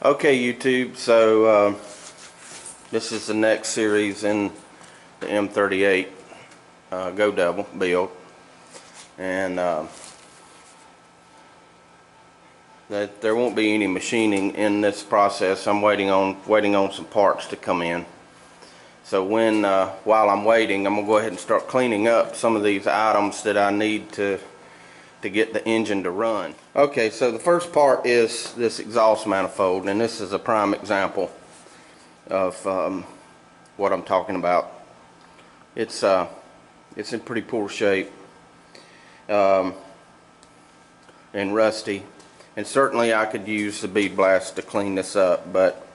Okay, YouTube, so this is the next series in the M38 Go Devil build, and that there won't be any machining in this process. I'm waiting on some parts to come in. So while I'm waiting, I'm gonna go ahead and start cleaning up some of these items that I need to get the engine to run. Okay, so the first part is this exhaust manifold, and this is a prime example of what I'm talking about. It's in pretty poor shape and rusty, and certainly I could use the bead blast to clean this up, but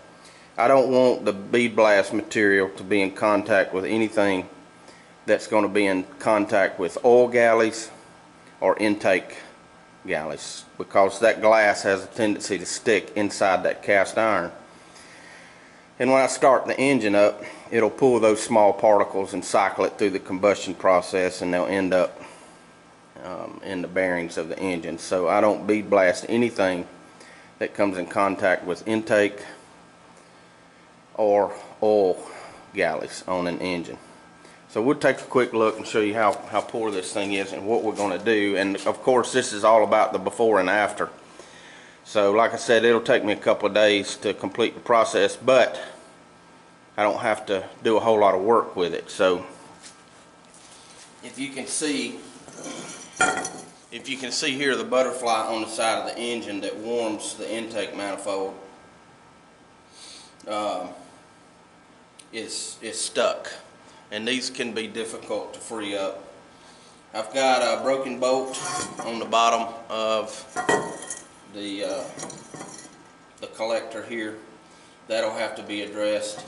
I don't want the bead blast material to be in contact with anything that's going to be in contact with oil galleys or intake galleys, because that glass has a tendency to stick inside that cast iron, and when I start the engine up, it'll pull those small particles and cycle it through the combustion process, and they'll end up in the bearings of the engine. So I don't bead blast anything that comes in contact with intake or oil galleys on an engine. So we'll take a quick look and show you how poor this thing is and what we're going to do. And of course, this is all about the before and after. So like I said, it'll take me a couple of days to complete the process, but I don't have to do a whole lot of work with it. So if you can see here, the butterfly on the side of the engine that warms the intake manifold is stuck, and these can be difficult to free up. I've got a broken bolt on the bottom of the collector here. That'll have to be addressed,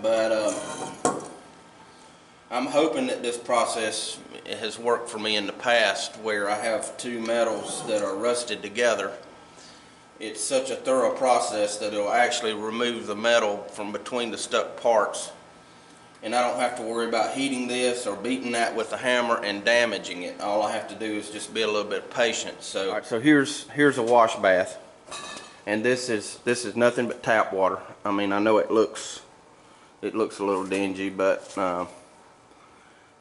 but I'm hoping that this process has worked for me in the past, where I have two metals that are rusted together. It's such a thorough process that it'll actually remove the metal from between the stuck parts, and I don't have to worry about heating this or beating that with a hammer and damaging it. All I have to do is just be a little bit patient. So, all right, so here's a wash bath, and this is nothing but tap water. I mean, I know it looks a little dingy, but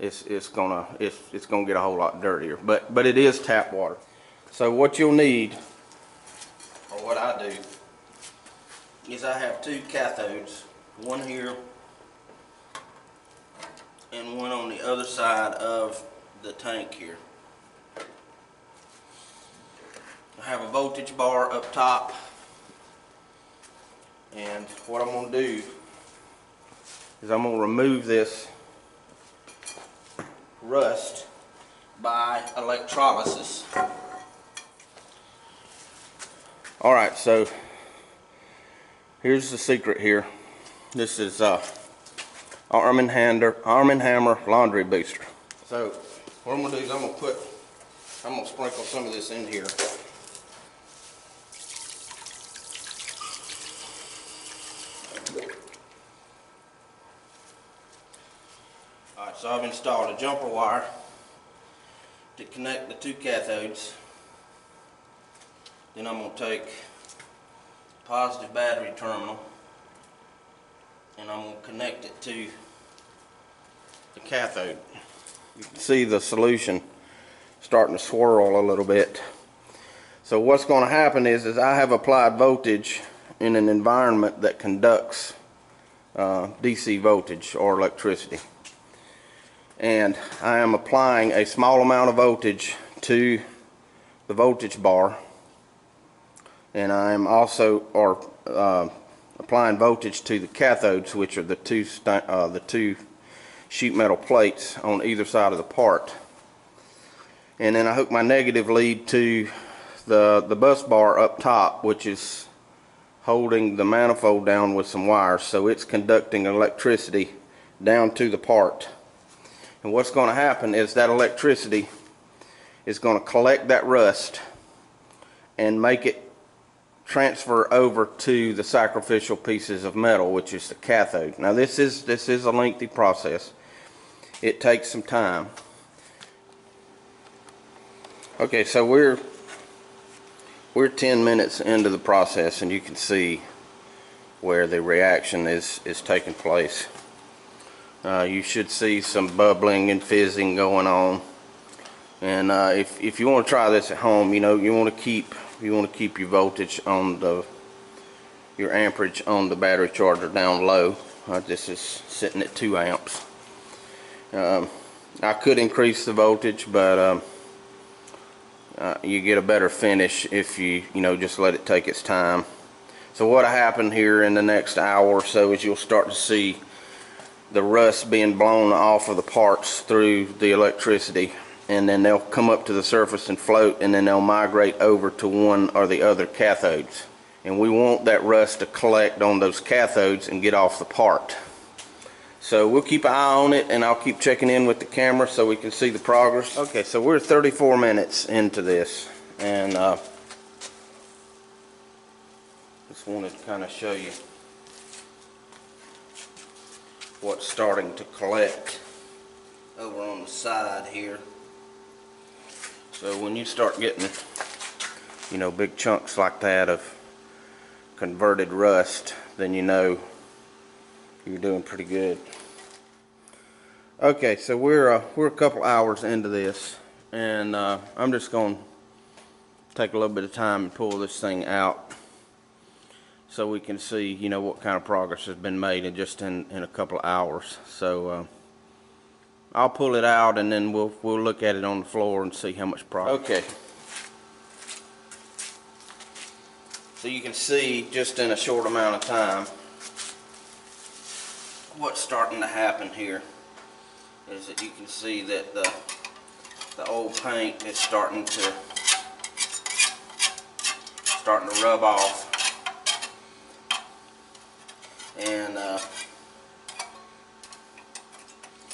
it's gonna get a whole lot dirtier. But it is tap water. So what you'll need, or what I do, is I have two cathodes, one here and one on the other side of the tank here. I have a voltage bar up top, and what I'm going to do is I'm going to remove this rust by electrolysis. Alright, so here's the secret here. This is Arm & Hammer laundry booster. So what I'm going to do is I'm going to sprinkle some of this in here. Alright, so I've installed a jumper wire to connect the two cathodes. Then I'm going to take the positive battery terminal, and I'm going to connect it to the cathode. You can see the solution starting to swirl a little bit. So what's going to happen is I have applied voltage in an environment that conducts DC voltage or electricity, and I am applying a small amount of voltage to the voltage bar, and I am also applying voltage to the cathodes, which are the two sheet metal plates on either side of the part. And then I hook my negative lead to the bus bar up top, which is holding the manifold down with some wires, so it's conducting electricity down to the part. And what's going to happen is that electricity is going to collect that rust and make it transfer over to the sacrificial pieces of metal, which is the cathode. Now this is a lengthy process. It takes some time. Okay, so we're 10 minutes into the process, and you can see where the reaction is taking place. You should see some bubbling and fizzing going on. And if you want to try this at home, you want to keep your voltage on your amperage on the battery charger down low. This is sitting at 2 amps. I could increase the voltage, but you get a better finish if you just let it take its time. So what'll happen here in the next hour or so is you'll start to see the rust being blown off of the parts through the electricity, and then they'll come up to the surface and float, and then they'll migrate over to one or the other cathodes. And we want that rust to collect on those cathodes and get off the part. So we'll keep an eye on it, and I'll keep checking in with the camera so we can see the progress. Okay, so we're 34 minutes into this, and just wanted to kind of show you what's starting to collect over on the side here. So when you start getting big chunks like that of converted rust, then you're doing pretty good. Okay, so we're a couple hours into this, and I'm just going to take a little bit of time and pull this thing out so we can see what kind of progress has been made in a couple of hours. So I'll pull it out, and then we'll look at it on the floor and see how much progress. Okay, so you can see just in a short amount of time what's starting to happen here is that you can see that the old paint is starting to rub off, and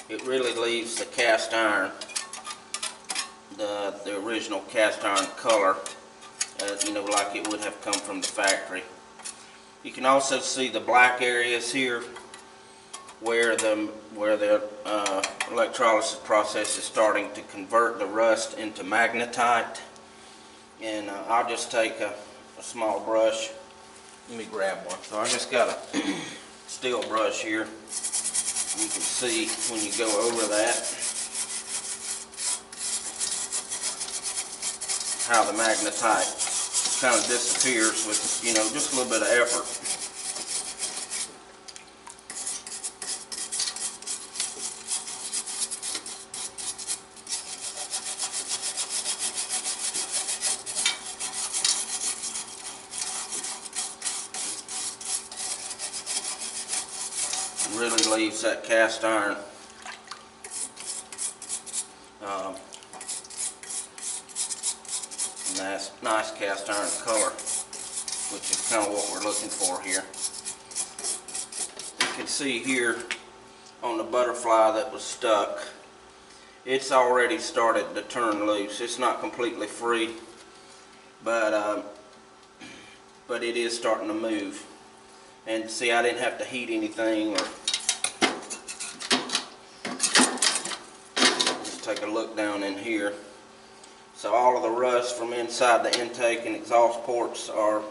it really leaves the cast iron, the original cast iron color, like it would have come from the factory. You can also see the black areas here where the electrolysis process is starting to convert the rust into magnetite. And I'll just take a small brush. Let me grab one. So I just got a steel brush here. You can see when you go over that how the magnetite kind of disappears with just a little bit of effort. Really leaves that cast iron nice cast iron color, which is kind of what we're looking for here. You can see here on the butterfly that was stuck, it's already started to turn loose. It's not completely free, but it is starting to move. And see, I didn't have to heat anything or just take a look down in here. So all of the rust from inside the intake and exhaust ports are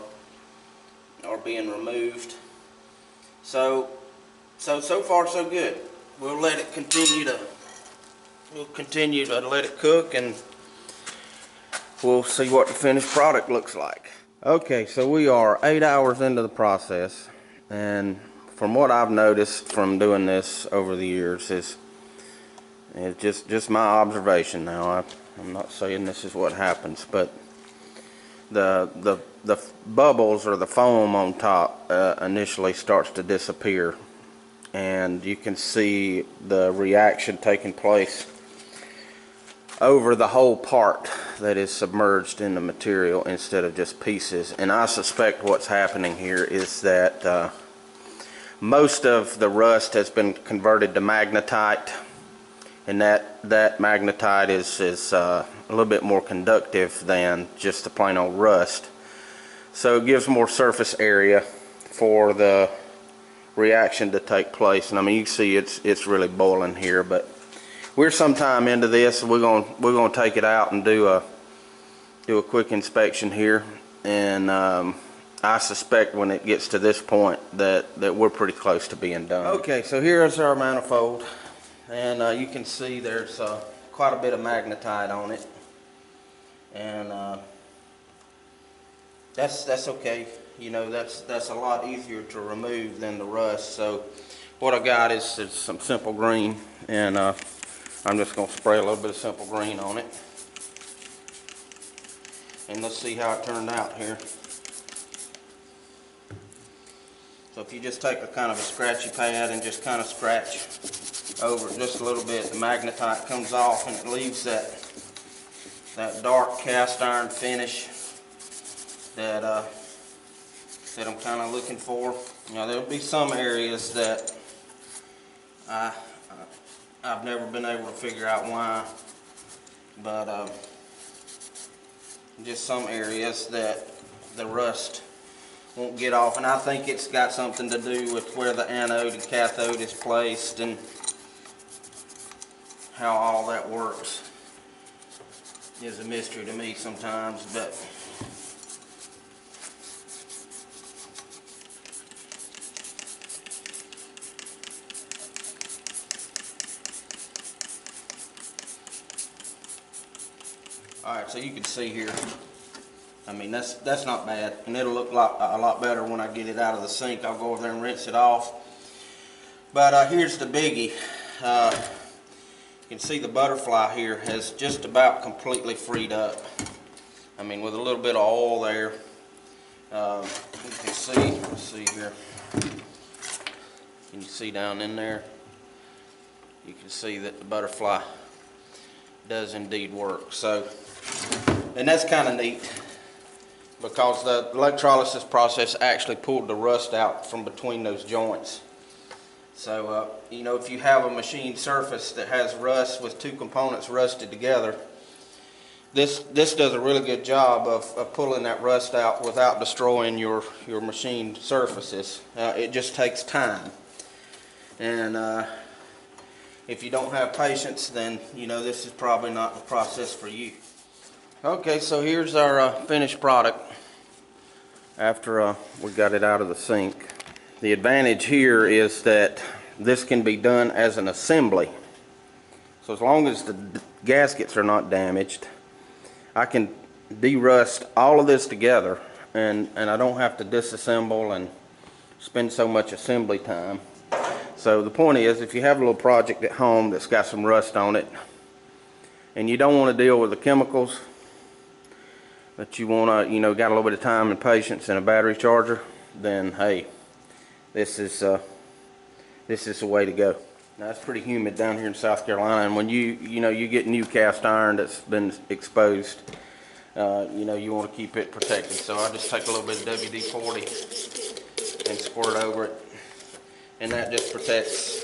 being removed. So far so good. We'll let it continue to let it cook, and we'll see what the finished product looks like. Okay, so we are 8 hours into the process, and from what I've noticed from doing this over the years is just my observation now. I'm not saying this is what happens, but the bubbles or the foam on top initially starts to disappear, and you can see the reaction taking place over the whole part that is submerged in the material instead of just pieces. And I suspect what's happening here is that most of the rust has been converted to magnetite, and that magnetite is a little bit more conductive than just the plain old rust, so it gives more surface area for the reaction to take place. And I mean, you can see it's really boiling here, but we're sometime into this. We're gonna take it out and do a quick inspection here, and I suspect when it gets to this point that we're pretty close to being done. Okay, so here's our manifold, and you can see there's quite a bit of magnetite on it, and that's okay. You know, that's a lot easier to remove than the rust. So what I got is some simple green, and I'm just going to spray a little bit of simple green on it, and let's see how it turned out here. So if you just take a kind of a scratchy pad and just kind of scratch over it just a little bit, the magnetite comes off and it leaves that dark cast iron finish that I'm kind of looking for. Now there'll be some areas that I've never been able to figure out why, but just some areas that the rust won't get off, and I think it's got something to do with where the anode and cathode is placed and how all that works. Is a mystery to me sometimes, but alright, so you can see here, I mean, that's not bad, and it'll look a lot better when I get it out of the sink. I'll go over there and rinse it off. But here's the biggie. You can see the butterfly here has just about completely freed up. I mean, with a little bit of oil there. You can see, let's see here. Can you see down in there? You can see that the butterfly does indeed work. So, and that's kind of neat, because the electrolysis process actually pulled the rust out from between those joints. So, you know, if you have a machine surface that has rust with two components rusted together, this does a really good job of pulling that rust out without destroying your machine surfaces. It just takes time. And if you don't have patience, then, you know, this is probably not the process for you. Okay, so here's our finished product after we got it out of the sink. The advantage here is that this can be done as an assembly. So as long as the gaskets are not damaged, I can de-rust all of this together, and I don't have to disassemble and spend so much assembly time. So the point is, if you have a little project at home that's got some rust on it, and you don't want to deal with the chemicals, but you want to, you know, got a little bit of time and patience and a battery charger, then hey, this is the way to go. Now it's pretty humid down here in South Carolina, and when you get new cast iron that's been exposed, you know, you want to keep it protected. So I just take a little bit of WD-40 and squirt over it, and that just protects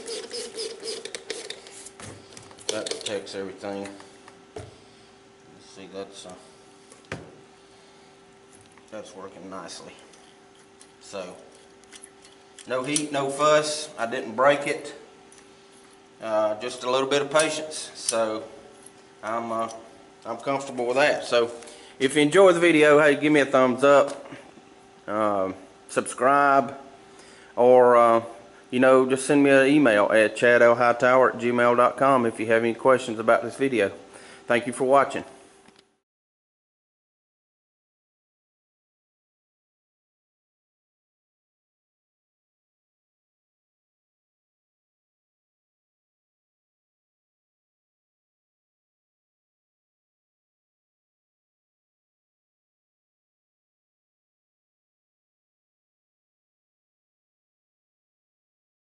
everything. Let's see, that's working nicely. So no heat, no fuss. I didn't break it. Just a little bit of patience. So I'm comfortable with that. So if you enjoyed the video, hey, give me a thumbs up, subscribe, or you know, just send me an email at chadlhightower@gmail.com if you have any questions about this video. Thank you for watching.